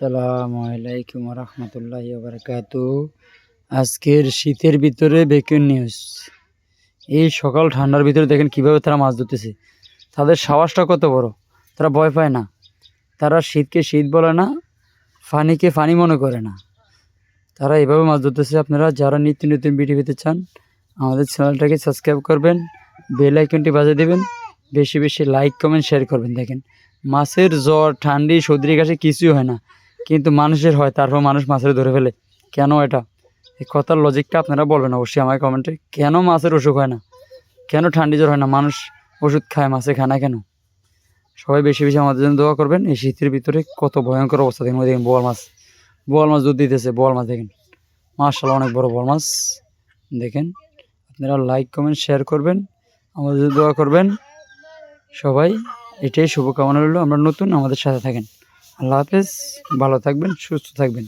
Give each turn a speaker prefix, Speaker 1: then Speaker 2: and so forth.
Speaker 1: আসসালামু আলাইকুম রহমতুল্লাহি ওয়া বারাকাতুহু। আজকের শীতের ভিতরে ব্রেকিং নিউজ। এই সকাল ঠান্ডার ভিতরে দেখেন কিভাবে তারা মাছ ধরতেছে। তাদের সাহসটা কত বড়, তারা ভয় পায় না, তারা শীতকে শীত বলে না, ফানিকে ফানি মনে করে না, তারা এভাবে মাছ ধরতেছে। আপনারা যারা নিত্য নতুন ভিডিও পেতে চান আমাদের চ্যানেলটাকে সাবস্ক্রাইব করবেন, বেল আইকনটি বাজিয়ে দেবেন, বেশি বেশি লাইক কমেন্ট শেয়ার করবেন। দেখেন মাছের জ্বর ঠান্ডি সর্দি কাশি কিছুই হয় না, কিন্তু মানুষের হয়, তারপর মানুষ মাছের ধরে ফেলে। কেন এটা? এই কথার লজিকটা আপনারা বলবেন অবশ্যই আমার কমেন্টে। কেন মাছের অসুখ হয় না, কেন ঠান্ডি জ্বর হয় না, মানুষ ওষুধ খায় মাছে খায় না কেন? সবাই বেশি বেশি আমাদের জন্য দোয়া করবেন। এই শীতের ভিতরে কত ভয়ঙ্কর অবস্থা দেখেন। দেখেন বোয়াল মাছ দুধ দিতেছে। বোয়াল মাছ দেখেন, মাশাআল্লাহ অনেক বড় বোয়াল মাছ। দেখেন আপনারা লাইক কমেন্ট শেয়ার করবেন, আমাদের জন্য দোয়া করবেন সবাই। এটাই শুভকামনা রইল। আমরা নতুন, আমাদের সাথে থাকেন। আল্লাহ হাফেজ, ভালো থাকবেন, সুস্থ থাকবেন।